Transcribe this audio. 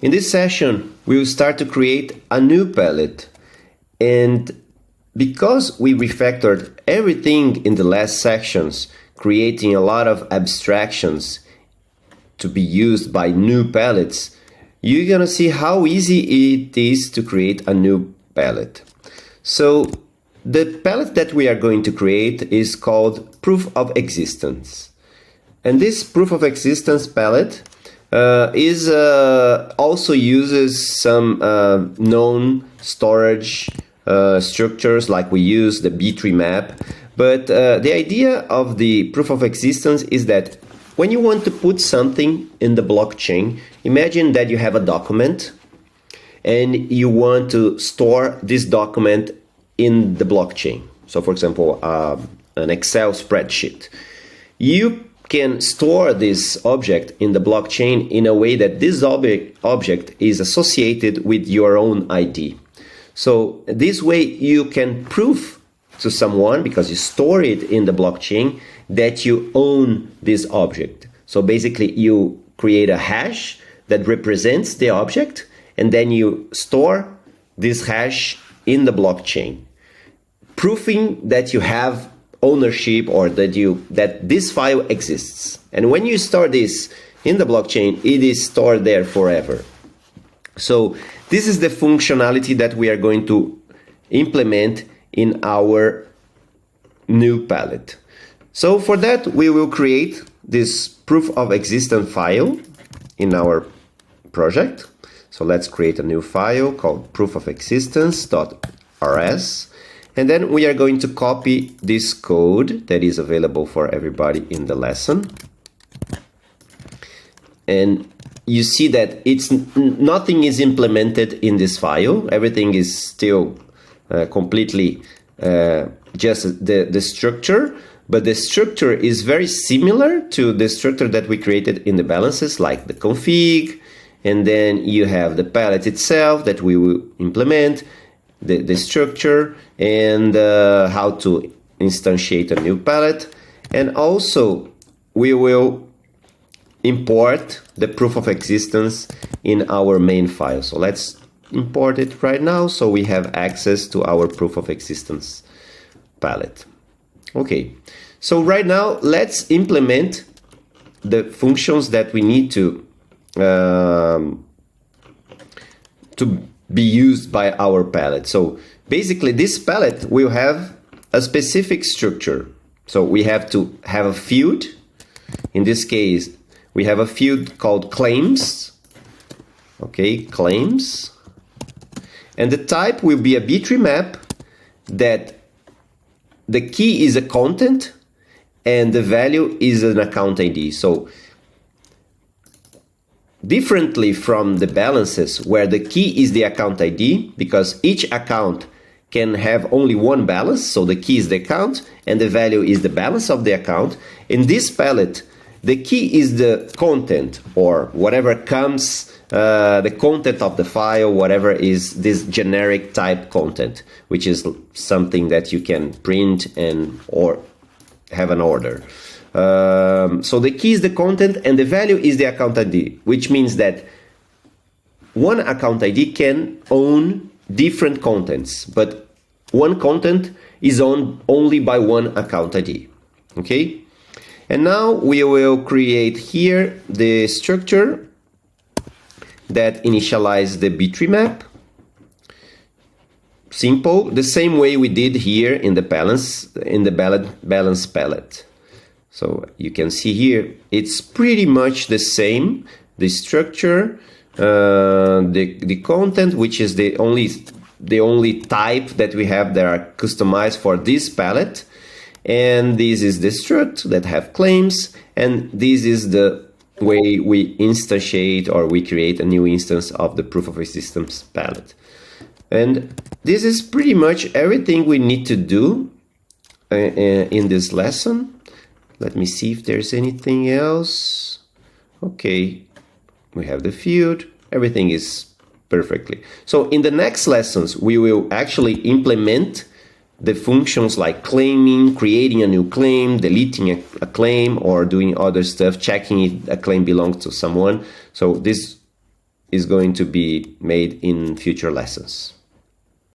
In this session, we will start to create a new palette. And because we refactored everything in the last sections, creating a lot of abstractions to be used by new palettes, you're gonna see how easy it is to create a new palette. So the palette that we are going to create is called Proof of Existence. And this Proof of Existence palette also uses some known storage structures, like we use the B-tree map. But the idea of the Proof of Existence is that when you want to put something in the blockchain, imagine that you have a document and you want to store this document in the blockchain. So for example, an Excel spreadsheet. You can store this object in the blockchain in a way that this object is associated with your own ID. So this way you can prove to someone, because you store it in the blockchain, that you own this object. So basically you create a hash that represents the object, and then you store this hash in the blockchain, proving that you have ownership, or that this file exists. And when you store this in the blockchain, it is stored there forever. So this is the functionality that we are going to implement in our new palette. So for that, we will create this Proof of Existence file in our project. So let's create a new file called proofofexistence.rs. And then we are going to copy this code that is available for everybody in the lesson. And you see that nothing is implemented in this file. Everything is still completely just the structure. But the structure is very similar to the structure that we created in the balances, like the config. And then you have the palette itself that we will implement, the structure, and how to instantiate a new palette. And also we will import the Proof of Existence in our main file. So let's import it right now so we have access to our Proof of Existence palette. Okay, so right now let's implement the functions that we need to be used by our palette. So basically this palette will have a specific structure. So we have to have a field. In this case, we have a field called claims. Okay, claims. And the type will be a B-tree map that the key is a content and the value is an account ID. So differently from the balances where the key is the account ID, because each account can have only one balance, so the key is the account and the value is the balance of the account. In this palette, the key is the content, or whatever comes, the content of the file, whatever is this generic type content, which is something that you can print or have an order. So the key is the content and the value is the account ID, which means that one account ID can own different contents, but one content is owned only by one account ID. Okay? And now we will create here the structure that initializes the B-tree map. Simple, the same way we did here in the balance palette. So you can see here, it's pretty much the same. The structure, the content, which is the only type that we have that are customized for this palette. And this is the struct that have claims. And this is the way we instantiate, or we create a new instance of the Proof of Existence palette. And this is pretty much everything we need to do in this lesson. Let me see if there's anything else. Okay, we have the field. Everything is perfectly. So in the next lessons, we will actually implement the functions like claiming, creating a new claim, deleting a claim, or doing other stuff, checking if a claim belongs to someone. So this is going to be made in future lessons.